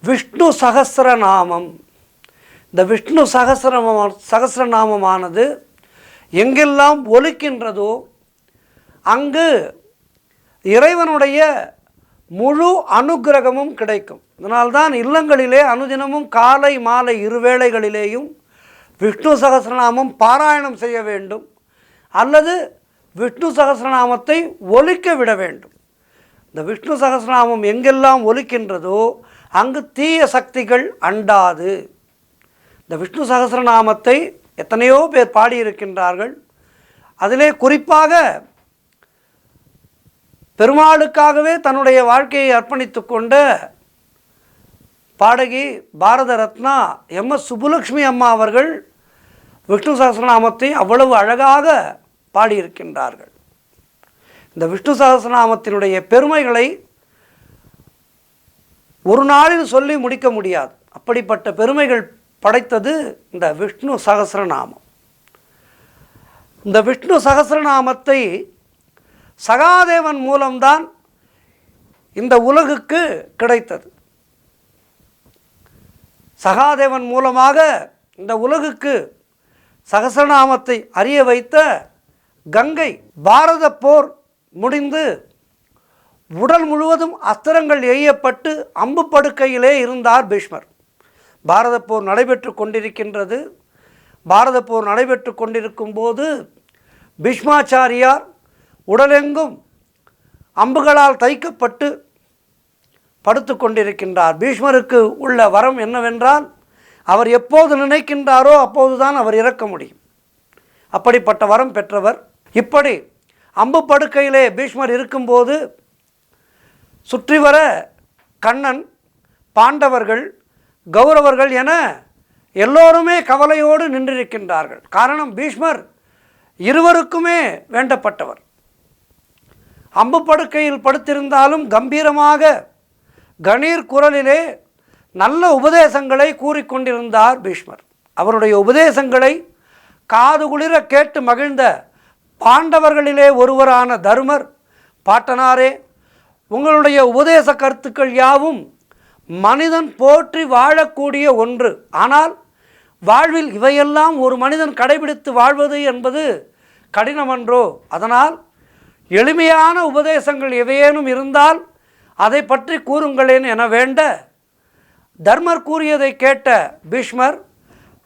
விஷ்ணு சகஸ்ரநாமம். இந்த விஷ்ணு சகஸ்ரநாமமானது எங்கெல்லாம் ஒலிக்கின்றதோ அங்கு இறைவனுடைய முழு அனுக்கிரகமும் கிடைக்கும். இதனால்தான் இல்லங்களிலே அனுதினமும் காலை மாலை இருவேளைகளிலேயும் விஷ்ணு சகஸ்ரநாமம் பாராயணம் செய்ய வேண்டும், அல்லது விஷ்ணு சகஸ்ரநாமத்தை ஒலிக்க விட வேண்டும். இந்த விஷ்ணு சகஸ்ரநாமம் எங்கெல்லாம் ஒலிக்கின்றதோ அங்கு தீய சக்திகள் அண்டாது. இந்த விஷ்ணு சகஸ்ரநாமத்தை எத்தனையோ பேர் பாடியிருக்கின்றார்கள். அதிலே குறிப்பாக பெருமாளுக்காகவே தன்னுடைய வாழ்க்கையை அர்ப்பணித்து கொண்ட பாடகி பாரத ரத்னா எம்.எஸ். சுப்புலட்சுமி அம்மா அவர்கள் விஷ்ணு சகஸ்ரநாமத்தை அவ்வளவு அழகாக பாடியிருக்கின்றார்கள். இந்த விஷ்ணு சகஸ்ரநாமத்தினுடைய பெருமைகளை ஒரு நாளில் சொல்லி முடிக்க முடியாது. அப்படிப்பட்ட பெருமைகள் படைத்தது இந்த விஷ்ணு சகஸ்ரநாமம். இந்த விஷ்ணு சகஸ்ரநாமத்தை சகாதேவன் மூலம்தான் இந்த உலகுக்கு கிடைத்தது. சகாதேவன் மூலமாக இந்த உலகுக்கு சகஸ்ரநாமத்தை அறிய வைத்த கங்கை. பாரத போர் முடிந்து உடல் முழுவதும் அஸ்திரங்கள் எய்யப்பட்டு அம்பு படுக்கையிலே இருந்தார் பீஷ்மர். பாரத போர் நடைபெற்று கொண்டிருக்கின்றது. பாரத போர் நடைபெற்று கொண்டிருக்கும் போது பீஷ்மாச்சாரியார் உடலெங்கும் அம்புகளால் தைக்கப்பட்டு படுத்து கொண்டிருக்கின்றார். பீஷ்மருக்கு உள்ள வரம் என்னவென்றால், அவர் எப்போது நினைக்கின்றாரோ அப்போதுதான் அவர் இறக்க முடியும். அப்படிப்பட்ட வரம் பெற்றவர். இப்படி அம்பு படுக்கையிலே பீஷ்மர் இருக்கும்போது சுற்றி வர கண்ணன், பாண்டவர்கள், கௌரவர்கள் என எல்லோருமே கவலையோடு நின்றிருக்கின்றார்கள். காரணம், பீஷ்மர் இருவருக்குமே வேண்டப்பட்டவர். அம்பு படுக்கையில் படுத்திருந்தாலும் கம்பீரமாக கணீர் குரலிலே நல்ல உபதேசங்களை கூறிக்கொண்டிருந்தார் பீஷ்மர். அவருடைய உபதேசங்களை காது குளிர கேட்டு மகிழ்ந்த பாண்டவர்களிலே ஒருவரான தருமர், பாட்டனாரே, உங்களுடைய உபதேச கருத்துக்கள் யாவும் மனிதன் போற்றி வாழக்கூடிய ஒன்று. ஆனால் வாழ்வில் இவையெல்லாம் ஒரு மனிதன் கடைபிடித்து வாழ்வது என்பது கடினமன்றோ? அதனால் எளிமையான உபதேசங்கள் எவையேனும் இருந்தால் அதை பற்றி கூறுங்களேன் என வேண்ட, தர்மர் கூறியதை கேட்ட பீஷ்மர்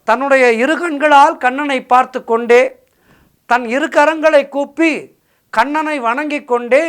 தன்னுடைய இரு கண்களால் கண்ணனை பார்த்து கொண்டே, தன் இரு கரங்களை கூப்பி கண்ணனை வணங்கி கொண்டே